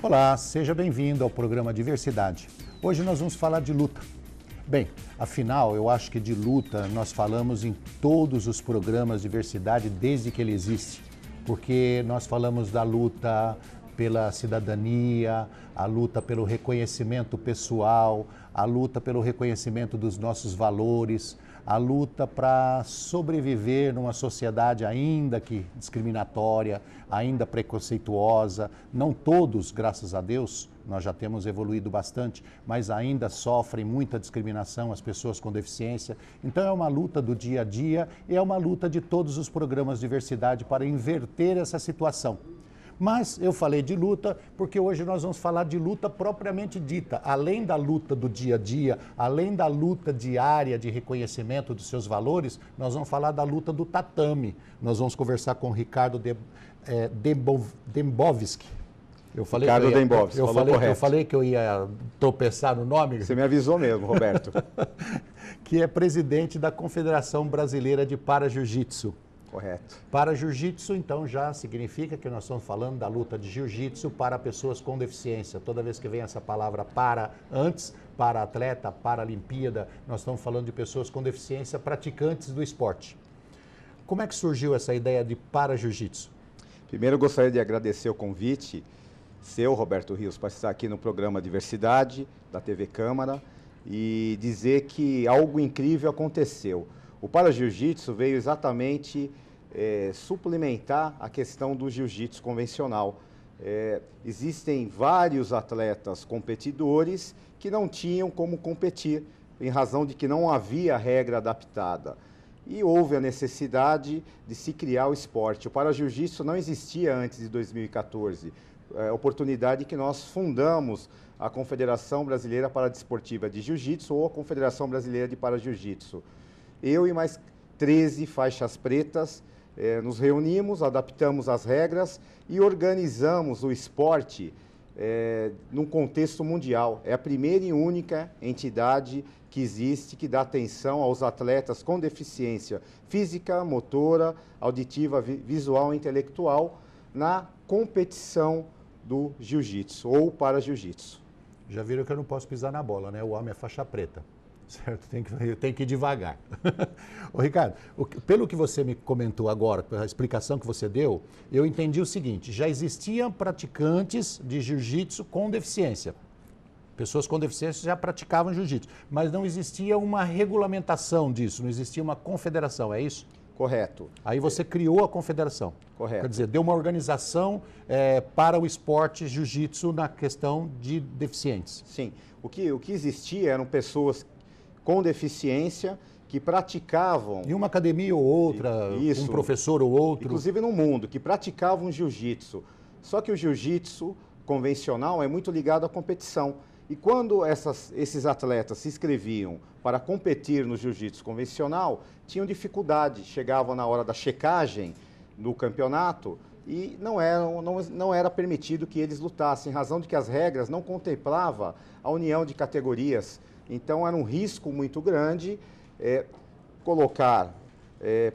Olá, seja bem-vindo ao programa Diversidade. Hoje nós vamos falar de luta. Bem, afinal, eu acho que de luta nós falamos em todos os programas de diversidade desde que ele existe, porque nós falamos da luta pela cidadania, a luta pelo reconhecimento pessoal, a luta pelo reconhecimento dos nossos valores, a luta para sobreviver numa sociedade ainda que discriminatória, ainda preconceituosa. Não todos, graças a Deus, nós já temos evoluído bastante, mas ainda sofrem muita discriminação as pessoas com deficiência. Então é uma luta do dia a dia e é uma luta de todos os programas de diversidade para inverter essa situação. Mas eu falei de luta porque hoje nós vamos falar de luta propriamente dita. Além da luta do dia a dia, além da luta diária de reconhecimento dos seus valores, nós vamos falar da luta do tatame. Nós vamos conversar com o Ricardo Dembowski. Ricardo Dembowski, eu falei que eu ia tropeçar no nome. Você me avisou mesmo, Roberto. Que é presidente da Confederação Brasileira de Para-Jiu-Jitsu. Correto. Para-jiu-jitsu, então, já significa que nós estamos falando da luta de jiu-jitsu para pessoas com deficiência. Toda vez que vem essa palavra para antes, para atleta, para Olimpíada, nós estamos falando de pessoas com deficiência praticantes do esporte. Como é que surgiu essa ideia de para-jiu-jitsu? Primeiro, eu gostaria de agradecer o convite seu, Roberto Rios, para estar aqui no programa Diversidade, da TV Câmara, e dizer que algo incrível aconteceu. O para-jiu-jitsu veio exatamente suplementar a questão do jiu-jitsu convencional. Existem vários atletas competidores que não tinham como competir, em razão de que não havia regra adaptada. E houve a necessidade de se criar o esporte. O para-jiu-jitsu não existia antes de 2014. É a oportunidade que nós fundamos a Confederação Brasileira Paradesportiva de Jiu-Jitsu ou a Confederação Brasileira de Para-Jiu-Jitsu. Eu e mais 13 faixas pretas nos reunimos, adaptamos as regras e organizamos o esporte num contexto mundial. É a primeira e única entidade que existe que dá atenção aos atletas com deficiência física, motora, auditiva, visual e intelectual na competição do jiu-jitsu ou para jiu-jitsu. Já viram que eu não posso pisar na bola, né? O homem é faixa preta. Certo? Tem que ir devagar. Ô, Ricardo, pelo que você me comentou agora, pela explicação que você deu, eu entendi o seguinte: já existiam praticantes de jiu-jitsu com deficiência. Pessoas com deficiência já praticavam jiu-jitsu, mas não existia uma regulamentação disso, não existia uma confederação, é isso? Correto. Aí você criou a confederação. Correto. Quer dizer, deu uma organização para o esporte jiu-jitsu na questão de deficientes. Sim. O que existia eram pessoas com deficiência que praticavam... Em uma academia ou outra, isso, um professor ou outro. Inclusive no mundo, que praticavam jiu-jitsu. Só que o jiu-jitsu convencional é muito ligado à competição. E quando esses atletas se inscreviam para competir no jiu-jitsu convencional, tinham dificuldade, chegavam na hora da checagem no campeonato e não era permitido que eles lutassem, em razão de que as regras não contemplavam a união de categorias. Então era um risco muito grande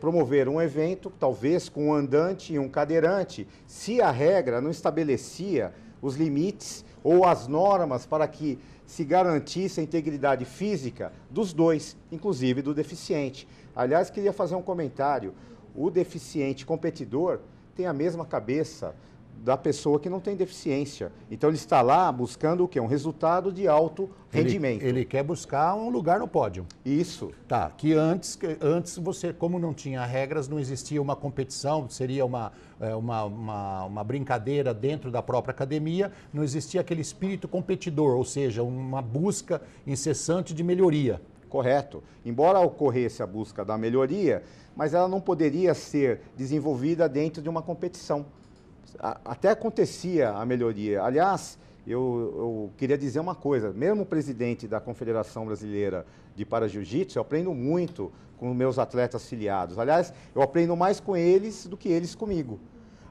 promover um evento, talvez com um andante e um cadeirante, se a regra não estabelecia os limites ou as normas para que se garantisse a integridade física dos dois, inclusive do deficiente. Aliás, queria fazer um comentário. O deficiente competidor tem a mesma cabeça da pessoa que não tem deficiência. Então ele está lá buscando o quê? Um resultado de alto rendimento. Ele quer buscar um lugar no pódio. Isso. Tá, que antes você, como não tinha regras, não existia uma competição, seria uma brincadeira dentro da própria academia, não existia aquele espírito competidor, ou seja, uma busca incessante de melhoria. Correto. Embora ocorresse a busca da melhoria, mas ela não poderia ser desenvolvida dentro de uma competição. Até acontecia a melhoria. Aliás, eu queria dizer uma coisa, mesmo presidente da Confederação Brasileira de Para-Jiu-Jitsu, eu aprendo muito com meus atletas filiados. Aliás, eu aprendo mais com eles do que eles comigo.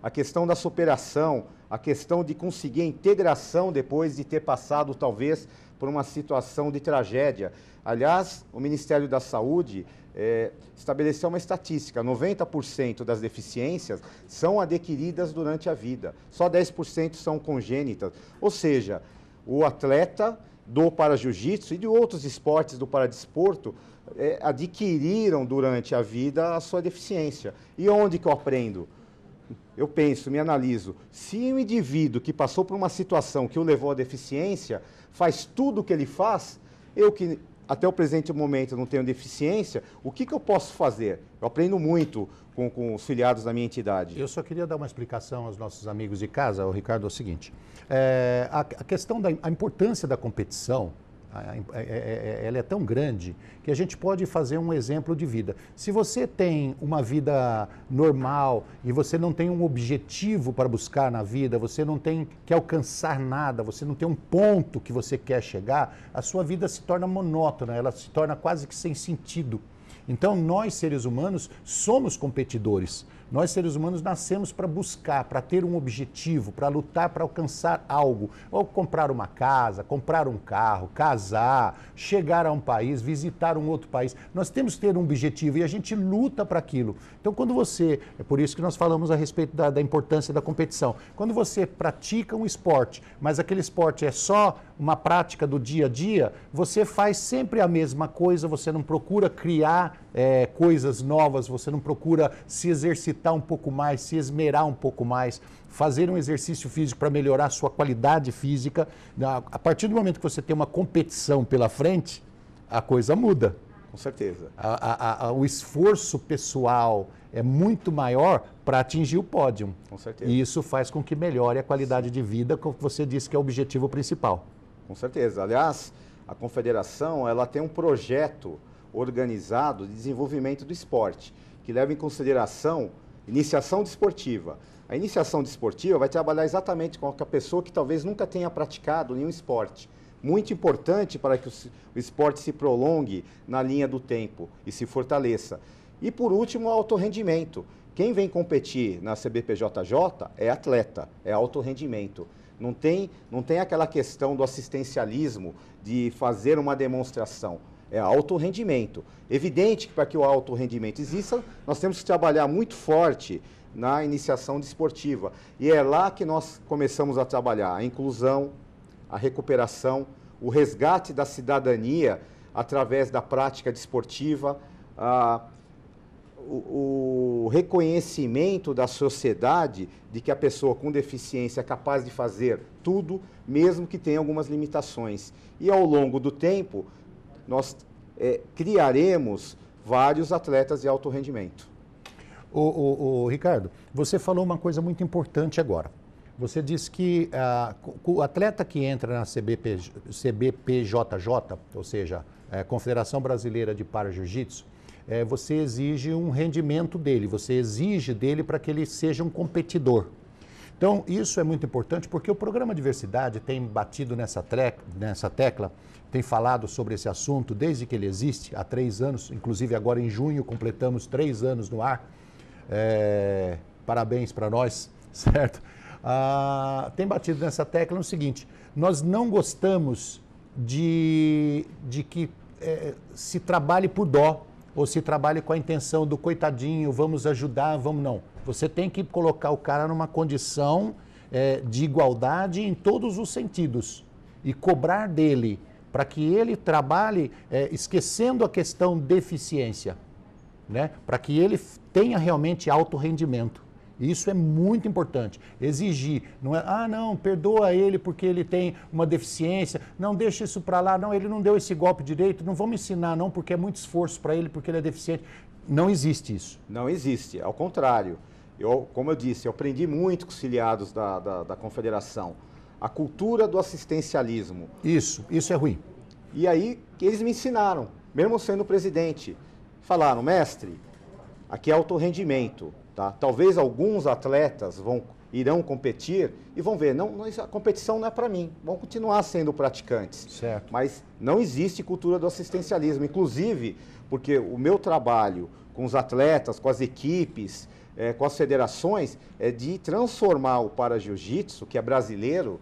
A questão da superação, a questão de conseguir a integração depois de ter passado, talvez, por uma situação de tragédia. Aliás, o Ministério da Saúde estabeleceu uma estatística: 90% das deficiências são adquiridas durante a vida, só 10% são congênitas. Ou seja, o atleta do para-jiu-jitsu e de outros esportes do paradesporto adquiriram durante a vida a sua deficiência. E onde que eu aprendo? Eu penso, me analiso, se um indivíduo que passou por uma situação que o levou à deficiência faz tudo o que ele faz, eu que até o presente momento não tenho deficiência, o que eu posso fazer? Eu aprendo muito com os filiados da minha entidade. Eu só queria dar uma explicação aos nossos amigos de casa, o Ricardo, é o seguinte, a questão da importância da competição, ela é tão grande que a gente pode fazer um exemplo de vida. Se você tem uma vida normal e você não tem um objetivo para buscar na vida, você não quer alcançar nada, você não tem um ponto que você quer chegar, a sua vida se torna monótona, ela se torna quase que sem sentido. Então, nós, seres humanos, somos competidores. Nós, seres humanos, nascemos para buscar, para ter um objetivo, para lutar, para alcançar algo. Ou comprar uma casa, comprar um carro, casar, chegar a um país, visitar um outro país. Nós temos que ter um objetivo e a gente luta para aquilo. Então, quando você... É por isso que nós falamos a respeito da importância da competição. Quando você pratica um esporte, mas aquele esporte é só uma prática do dia a dia, você faz sempre a mesma coisa, você não procura criar coisas novas, você não procura se exercitar um pouco mais, se esmerar um pouco mais, fazer um exercício físico para melhorar a sua qualidade física. A partir do momento que você tem uma competição pela frente, a coisa muda. Com certeza. O esforço pessoal é muito maior para atingir o pódio. Com certeza. E isso faz com que melhore a qualidade de vida, como você disse que é o objetivo principal. Com certeza. Aliás, a confederação ela tem um projeto organizado de desenvolvimento do esporte, que leva em consideração iniciação desportiva. A iniciação desportiva vai trabalhar exatamente com a pessoa que talvez nunca tenha praticado nenhum esporte. Muito importante para que o esporte se prolongue na linha do tempo e se fortaleça. E por último, o alto rendimento. Quem vem competir na CBPJJ é atleta, é alto rendimento. Não tem aquela questão do assistencialismo, de fazer uma demonstração. É alto rendimento. Evidente que para que o alto rendimento exista, nós temos que trabalhar muito forte na iniciação desportiva. E é lá que nós começamos a trabalhar a inclusão, a recuperação, o resgate da cidadania através da prática desportiva, o reconhecimento da sociedade de que a pessoa com deficiência é capaz de fazer tudo, mesmo que tenha algumas limitações. E ao longo do tempo, nós criaremos vários atletas de alto rendimento. Ricardo, você falou uma coisa muito importante agora. Você disse que o atleta que entra na CBPJJ, ou seja, Confederação Brasileira de Para-Jiu-Jitsu, você exige um rendimento dele, você exige dele para que ele seja um competidor. Então, isso é muito importante porque o programa Diversidade tem batido nessa tecla, tem falado sobre esse assunto desde que ele existe, há 3 anos, inclusive agora em junho completamos 3 anos no ar. Parabéns para nós, certo? Tem batido nessa tecla no seguinte: nós não gostamos de que se trabalhe por dó, ou se trabalhe com a intenção do coitadinho, vamos ajudar, vamos não. Você tem que colocar o cara numa condição de igualdade em todos os sentidos e cobrar dele para que ele trabalhe esquecendo a questão deficiência, né? Para que ele tenha realmente alto rendimento. Isso é muito importante. Exigir, não é, não, perdoa ele porque ele tem uma deficiência, não, deixa isso para lá, não, ele não deu esse golpe direito, não vamos ensinar não, porque é muito esforço para ele, porque ele é deficiente. Não existe isso. Não existe, ao contrário. Como eu disse, eu aprendi muito com os filiados da confederação. A cultura do assistencialismo. Isso é ruim. E aí, eles me ensinaram, mesmo sendo presidente, falaram, mestre, aqui é alto rendimento. Tá? Talvez alguns atletas irão competir e vão ver, não, a competição não é para mim, vão continuar sendo praticantes. Certo. Mas não existe cultura do assistencialismo, inclusive porque o meu trabalho com os atletas, com as equipes, com as federações, é de transformar o para-jiu-jitsu, que é brasileiro,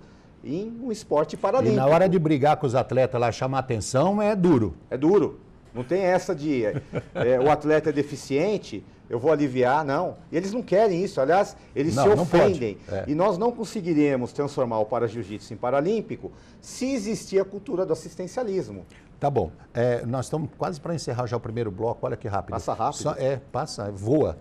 em um esporte paralímpico. E na hora de brigar com os atletas lá, chamar atenção, é duro. É duro. Não tem essa de o atleta é deficiente, eu vou aliviar, não. E eles não querem isso, aliás, eles se ofendem. E nós não conseguiremos transformar o para-jiu-jitsu em paralímpico se existir a cultura do assistencialismo. Tá bom. Nós estamos quase para encerrar já o primeiro bloco, olha que rápido. Passa rápido. Voa.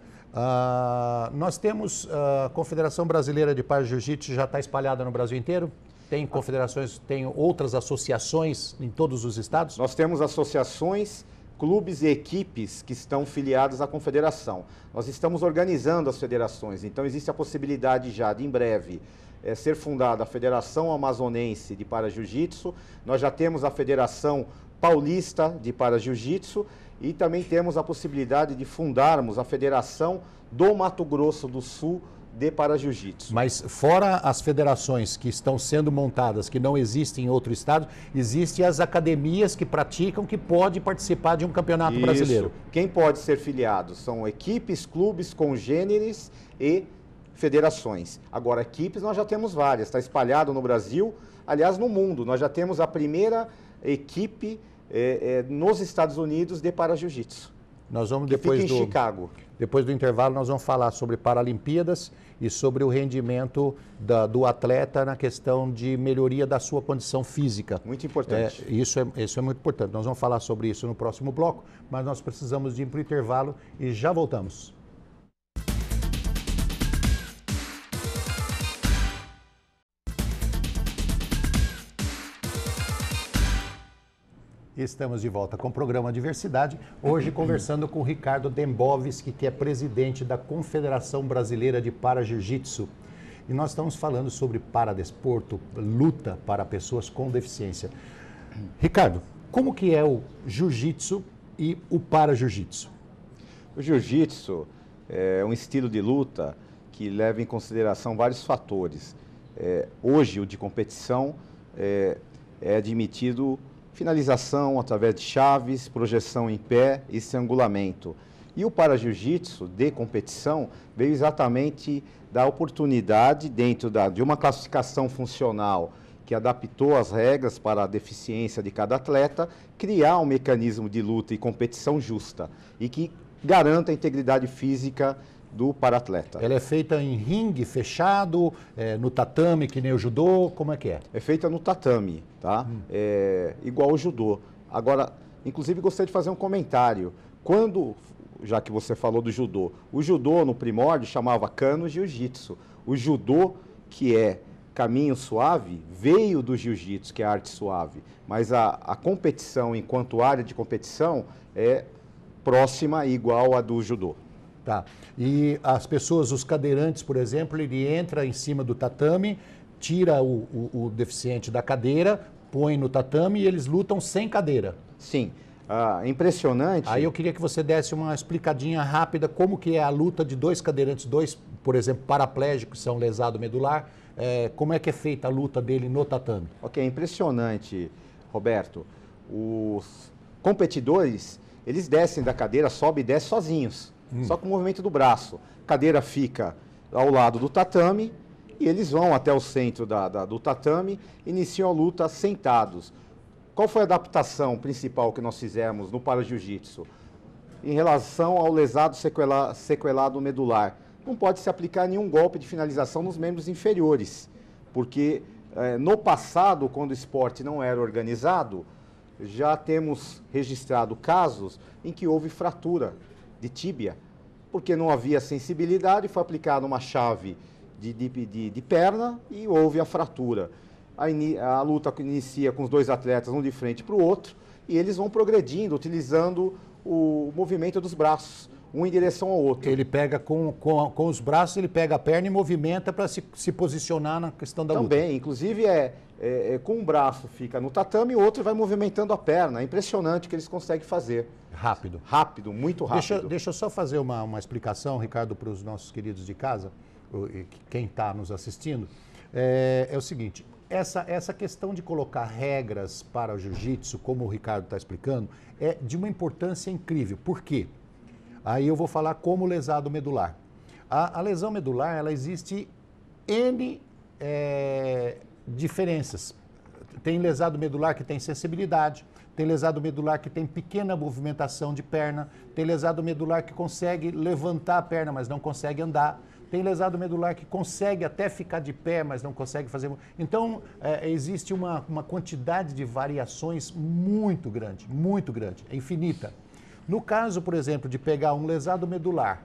Nós temos a Confederação Brasileira de Para-Jiu-Jitsu, já está espalhada no Brasil inteiro? Tem confederações, tem outras associações em todos os estados? Nós temos associações, clubes e equipes que estão filiados à confederação. Nós estamos organizando as federações, então existe a possibilidade já de, em breve, ser fundada a Federação Amazonense de Para-Jiu-Jitsu. Nós já temos a Federação Paulista de Para-Jiu-Jitsu e também temos a possibilidade de fundarmos a Federação do Mato Grosso do Sul de Para-Jiu-Jitsu. Mas fora as federações que estão sendo montadas, que não existem em outro estado, existem as academias que praticam, que podem participar de um campeonato brasileiro. Quem pode ser filiado são equipes, clubes, congêneres e federações. Agora, equipes nós já temos várias, está espalhado no Brasil, aliás no mundo. Nós já temos a primeira equipe nos Estados Unidos de Para-Jiu-Jitsu. Nós vamos fica em Chicago. Depois do intervalo, nós vamos falar sobre Paralimpíadas e sobre o rendimento do atleta na questão de melhoria da sua condição física. Muito importante. Isso é muito importante. Nós vamos falar sobre isso no próximo bloco, mas nós precisamos de ir para o intervalo e já voltamos. Estamos de volta com o programa Diversidade, hoje conversando com o Ricardo Dembowski, que é presidente da Confederação Brasileira de Para-Jiu-Jitsu. E nós estamos falando sobre paradesporto, luta para pessoas com deficiência. Ricardo, como que é o jiu-jitsu e o para-jiu-jitsu? O jiu-jitsu é um estilo de luta que leva em consideração vários fatores. Hoje, o de competição é admitido finalização através de chaves, projeção em pé e estrangulamento. E o para-jiu-jitsu de competição veio exatamente da oportunidade, dentro de uma classificação funcional que adaptou as regras para a deficiência de cada atleta, criar um mecanismo de luta e competição justa e que garanta a integridade física do para-atleta. Ela é feita em ringue fechado, no tatame, que nem o judô, como é que é? É feita no tatame, tá? Igual o judô. Agora, inclusive gostaria de fazer um comentário. Já que você falou do judô, o judô no primórdio chamava Kano Jiu-Jitsu. O judô, que é caminho suave, veio do jiu-jitsu, que é arte suave. Mas a competição, enquanto área de competição, é próxima e igual à do judô. Tá. E as pessoas, os cadeirantes, por exemplo, ele entra em cima do tatame, tira o deficiente da cadeira, põe no tatame e eles lutam sem cadeira. Sim. Impressionante. Aí eu queria que você desse uma explicadinha rápida como que é a luta de dois cadeirantes, por exemplo, paraplégicos que são lesado medular, como é que é feita a luta dele no tatame? Ok, impressionante, Roberto. Os competidores, eles descem da cadeira, sobe e desce sozinhos. Só com o movimento do braço. A cadeira fica ao lado do tatame e eles vão até o centro do tatame e iniciam a luta sentados. Qual foi a adaptação principal que nós fizemos no para-jiu-jitsu? Em relação ao lesado sequelado medular, não pode se aplicar nenhum golpe de finalização nos membros inferiores, porque no passado, quando o esporte não era organizado, já temos registrado casos em que houve fratura de tíbia, porque não havia sensibilidade, foi aplicada uma chave de perna e houve a fratura. A luta inicia com os dois atletas, um de frente para o outro, e eles vão progredindo, utilizando o movimento dos braços, um em direção ao outro. Ele pega com os braços, ele pega a perna e movimenta para se posicionar na questão da luta. Também, inclusive com um braço fica no tatame e o outro vai movimentando a perna. É impressionante o que eles conseguem fazer. Rápido. Rápido, muito rápido. Deixa eu só fazer uma explicação, Ricardo, para os nossos queridos de casa, quem está nos assistindo. É o seguinte, essa questão de colocar regras para o jiu-jitsu, como o Ricardo está explicando, é de uma importância incrível. Por quê? Aí eu vou falar como lesado medular. A lesão medular, ela existe N diferenças. Tem lesado medular que tem sensibilidade, tem lesado medular que tem pequena movimentação de perna, tem lesado medular que consegue levantar a perna, mas não consegue andar, tem lesado medular que consegue até ficar de pé, mas não consegue fazer... Então, existe uma quantidade de variações muito grande, é infinita. No caso, por exemplo, de pegar um lesado medular,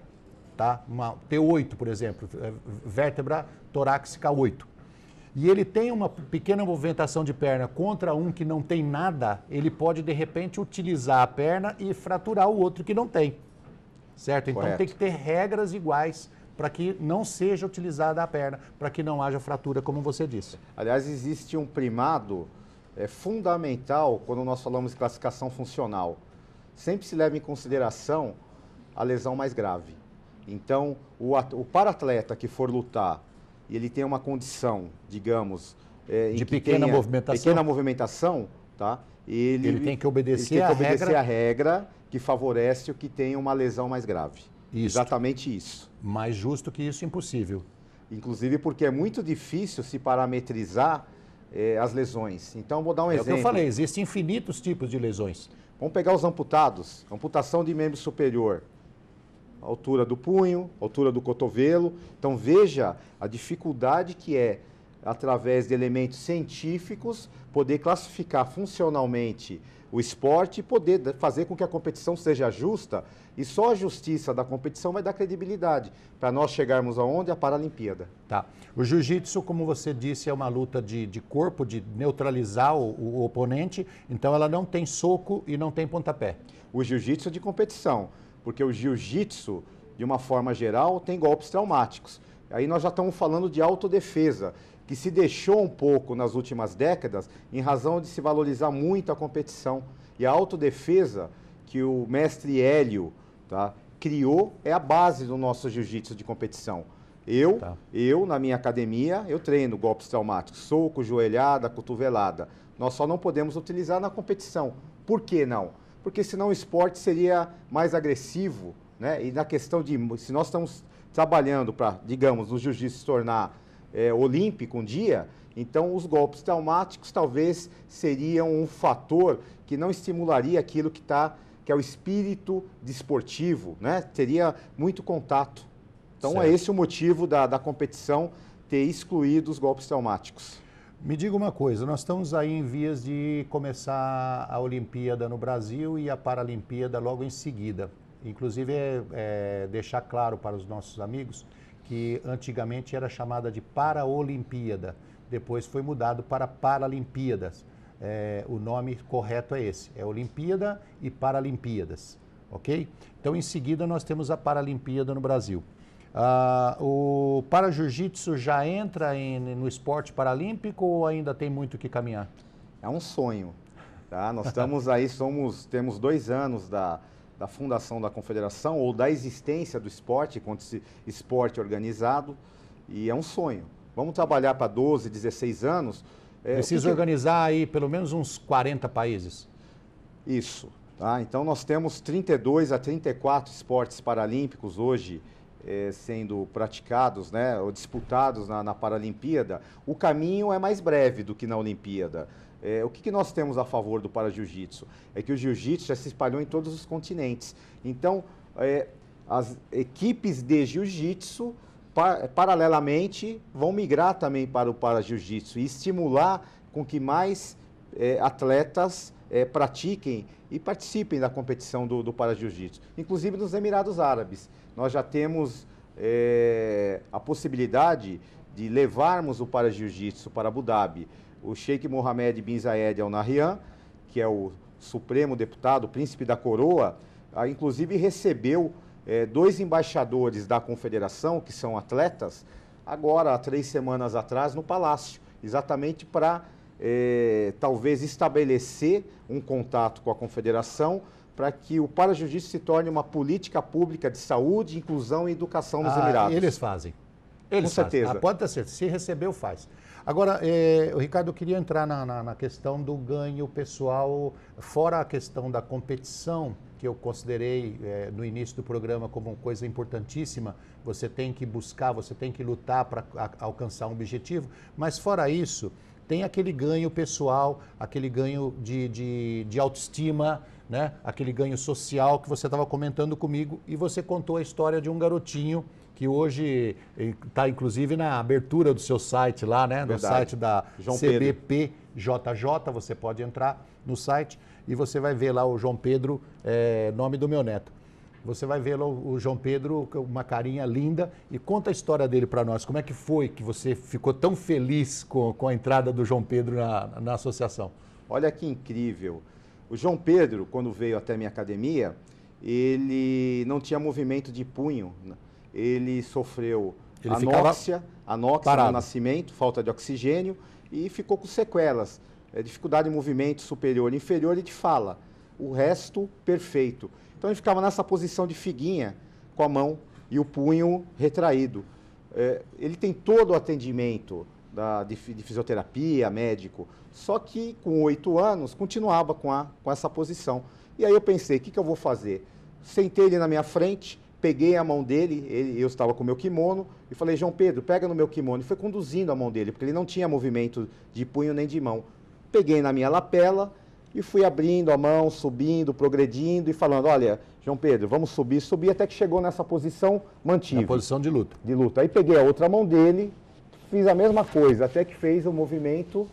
tá? Uma T8, por exemplo, vértebra torácica 8, e ele tem uma pequena movimentação de perna contra um que não tem nada, ele pode, de repente, utilizar a perna e fraturar o outro que não tem, certo? Então, Correto. tem que ter regras iguais para que não seja utilizada a perna, para que não haja fratura, como você disse. Aliás, existe um primado fundamental quando nós falamos de classificação funcional. Sempre se leva em consideração a lesão mais grave. Então, o para-atleta que for lutar e ele tem uma condição, digamos, de pequena movimentação, tá? Ele tem que obedecer a regra que favorece o que tem uma lesão mais grave. Isso. Exatamente isso. Mais justo que isso, impossível. Inclusive porque é muito difícil se parametrizar as lesões. Então, vou dar um exemplo. É o que eu falei, existem infinitos tipos de lesões. Vamos pegar os amputados. Amputação de membro superior. Altura do punho, altura do cotovelo. Então, veja a dificuldade que é, através de elementos científicos, poder classificar funcionalmente o esporte e poder fazer com que a competição seja justa. E só a justiça da competição vai dar credibilidade para nós chegarmos aonde? A Paralimpíada. Tá. O jiu-jitsu, como você disse, é uma luta de corpo, de neutralizar o oponente. Então, ela não tem soco e não tem pontapé. O jiu-jitsu é de competição. Porque o jiu-jitsu, de uma forma geral, tem golpes traumáticos. Aí nós já estamos falando de autodefesa, que se deixou um pouco nas últimas décadas em razão de se valorizar muito a competição. E a autodefesa que o mestre Hélio, tá, criou é a base do nosso jiu-jitsu de competição. Eu, na minha academia, eu treino golpes traumáticos, soco, joelhada, cotovelada. Nós só não podemos utilizar na competição. Por que não? Porque senão o esporte seria mais agressivo, né? E na questão de, se nós estamos trabalhando para, digamos, o jiu-jitsu se tornar olímpico um dia, então os golpes traumáticos talvez seriam um fator que não estimularia aquilo que é o espírito desportivo, né? Teria muito contato. Então certo. É esse o motivo da competição ter excluído os golpes traumáticos. Me diga uma coisa, nós estamos aí em vias de começar a Olimpíada no Brasil e a Paralimpíada logo em seguida. Inclusive, deixar claro para os nossos amigos que antigamente era chamada de Paraolimpíada, depois foi mudado para Paralimpíadas. O nome correto é esse, é Olimpíada e Paralimpíadas, ok? Então, em seguida, nós temos a Paralimpíada no Brasil. O para-jiu-jitsu já entra no esporte paralímpico ou ainda tem muito que caminhar? É um sonho, tá? Nós estamos aí, temos 2 anos da fundação da confederação ou da existência do esporte, enquanto esporte organizado, e é um sonho. Vamos trabalhar para 12, 16 anos. Precisa organizar aí pelo menos uns 40 países. Isso, tá? Então nós temos 32 a 34 esportes paralímpicos hoje, sendo praticados, né, ou disputados na Paralimpíada. O caminho é mais breve do que na Olimpíada. O que nós temos a favor do para-jiu-jitsu? É que o jiu-jitsu já se espalhou em todos os continentes. Então, as equipes de jiu-jitsu, paralelamente, vão migrar também para o para-jiu-jitsu e estimular com que mais atletas pratiquem e participem da competição do para-jiu-jitsu. Inclusive nos Emirados Árabes. Nós já temos a possibilidade de levarmos o para-jiu-jitsu para Abu Dhabi. O Sheikh Mohammed bin Zayed Al Nahyan, que é o Supremo Deputado, o Príncipe da Coroa, inclusive recebeu 2 embaixadores da confederação, que são atletas, agora, há 3 semanas atrás, no Palácio, exatamente para talvez estabelecer um contato com a confederação para que o para-jiu-jitsu se torne uma política pública de saúde, inclusão e educação nos Emirados. Eles fazem. Com certeza. Pode ter certeza. Se recebeu, faz. Agora, Ricardo, eu queria entrar na questão do ganho pessoal, fora a questão da competição, que eu considerei no início do programa como uma coisa importantíssima. Você tem que buscar, você tem que lutar para alcançar um objetivo. Mas fora isso, tem aquele ganho pessoal, aquele ganho de autoestima, né? Aquele ganho social que você estava comentando comigo, e você contou a história de um garotinho que hoje está inclusive na abertura do seu site lá, né? No site da CBPJJ, você pode entrar no site e você vai ver lá o João Pedro, nome do meu neto. Você vai ver lá o João Pedro, uma carinha linda, e conta a história dele para nós. Como é que foi que você ficou tão feliz com a entrada do João Pedro na associação? Olha que incrível. O João Pedro, quando veio até a minha academia, ele não tinha movimento de punho. Ele sofreu anóxia no nascimento, falta de oxigênio, e ficou com sequelas. Dificuldade de movimento superior e inferior e de fala. O resto, perfeito. Então ele ficava nessa posição de figuinha, com a mão e o punho retraído. Ele tem todo o atendimento de fisioterapia, médico, só que com 8 anos continuava com essa posição. E aí eu pensei, o que eu vou fazer? Sentei ele na minha frente, peguei a mão dele, eu estava com o meu kimono, e falei, João Pedro, pega no meu kimono. E foi conduzindo a mão dele, porque ele não tinha movimento de punho nem de mão. Peguei na minha lapela e fui abrindo a mão, subindo, progredindo e falando, olha, João Pedro, vamos subir, até que chegou nessa posição, mantive. Na posição de luta. De luta. Aí peguei a outra mão dele, fiz a mesma coisa, até que fez o movimento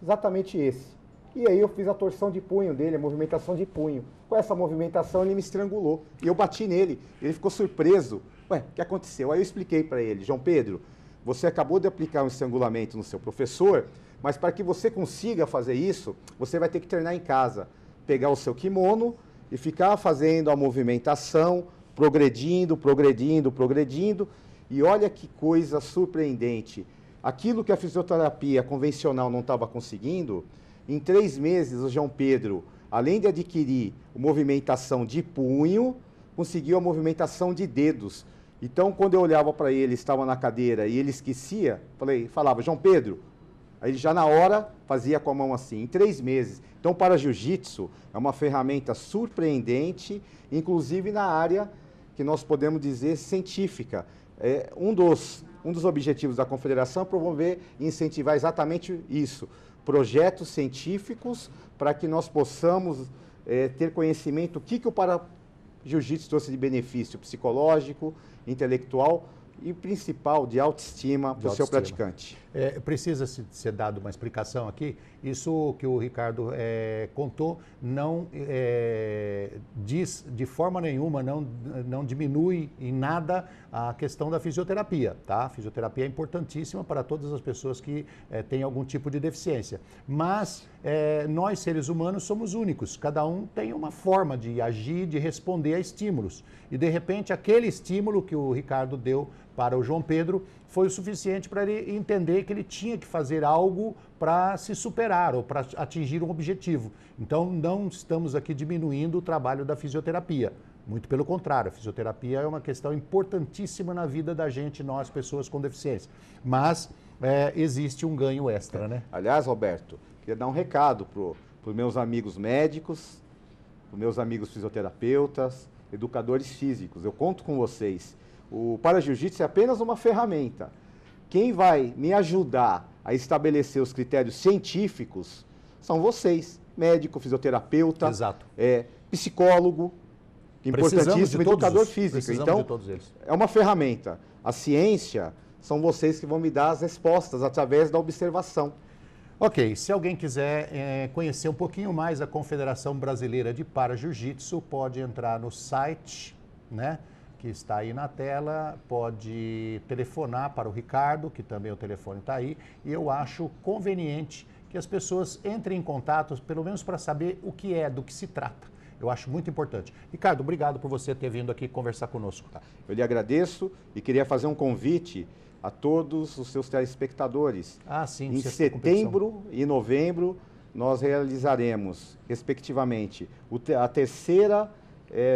exatamente esse. E aí eu fiz a torção de punho dele, a movimentação de punho. Com essa movimentação ele me estrangulou. E eu bati nele, ele ficou surpreso. Ué, o que aconteceu? Aí eu expliquei para ele, João Pedro, você acabou de aplicar um estrangulamento no seu professor, mas para que você consiga fazer isso, você vai ter que treinar em casa. Pegar o seu kimono e ficar fazendo a movimentação, progredindo. E olha que coisa surpreendente. Aquilo que a fisioterapia convencional não estava conseguindo, em 3 meses o João Pedro, além de adquirir a movimentação de punho, conseguiu a movimentação de dedos. Então, quando eu olhava para ele, estava na cadeira e ele esquecia, falava, João Pedro, aí ele já na hora fazia com a mão assim, em 3 meses. Então, para jiu-jitsu, é uma ferramenta surpreendente, inclusive na área que nós podemos dizer científica. Um dos objetivos da confederação é promover e incentivar exatamente isso, projetos científicos para que nós possamos ter conhecimento do que o para-jiu-jitsu trouxe de benefício psicológico, intelectual e principal de autoestima para o seu praticante. Precisa ser dado uma explicação aqui. Isso que o Ricardo contou não diz de forma nenhuma, não diminui em nada a questão da fisioterapia, tá? A fisioterapia é importantíssima para todas as pessoas que têm algum tipo de deficiência. Mas nós, seres humanos, somos únicos. Cada um tem uma forma de agir, de responder a estímulos. E, de repente, aquele estímulo que o Ricardo deu para o João Pedro foi o suficiente para ele entender que ele tinha que fazer algo para se superar ou para atingir um objetivo. Então, não estamos aqui diminuindo o trabalho da fisioterapia. Muito pelo contrário, a fisioterapia é uma questão importantíssima na vida da gente, nós, pessoas com deficiência. Mas existe um ganho extra, né? Aliás, Roberto, queria dar um recado para os meus amigos médicos, para os meus amigos fisioterapeutas, educadores físicos. Eu conto com vocês. O para-jiu-jitsu é apenas uma ferramenta. Quem vai me ajudar a estabelecer os critérios científicos são vocês, médico, fisioterapeuta, psicólogo, importantíssimo, educador físico. Então, é uma ferramenta. A ciência são vocês que vão me dar as respostas através da observação. Ok, se alguém quiser conhecer um pouquinho mais a Confederação Brasileira de Para-Jiu-Jitsu, pode entrar no site, né? Que está aí na tela, pode telefonar para o Ricardo, que também o telefone está aí, e eu acho conveniente que as pessoas entrem em contato, pelo menos para saber o que do que se trata. Eu acho muito importante. Ricardo, obrigado por você ter vindo aqui conversar conosco. Eu lhe agradeço e queria fazer um convite a todos os seus telespectadores. Sim. Em setembro e novembro, nós realizaremos, respectivamente, a terceira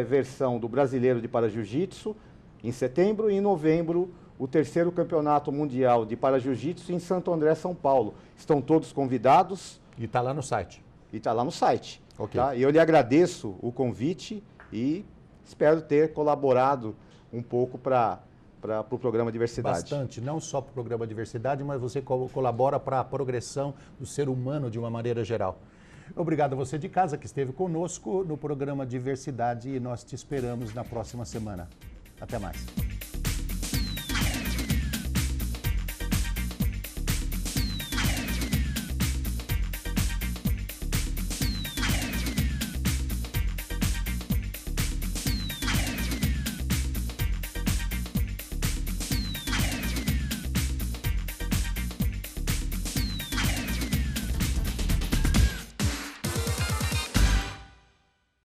versão do Brasileiro de Para-Jiu-Jitsu em setembro e em novembro o 3º Campeonato Mundial de Para-Jiu-Jitsu em Santo André, São Paulo. Estão todos convidados. E está lá no site. Okay. Tá? E eu lhe agradeço o convite e espero ter colaborado um pouco para para o programa Diversidade. Bastante, não só para o programa Diversidade, mas você colabora para a progressão do ser humano de uma maneira geral. Obrigado a você de casa que esteve conosco no programa Diversidade e nós te esperamos na próxima semana. Até mais.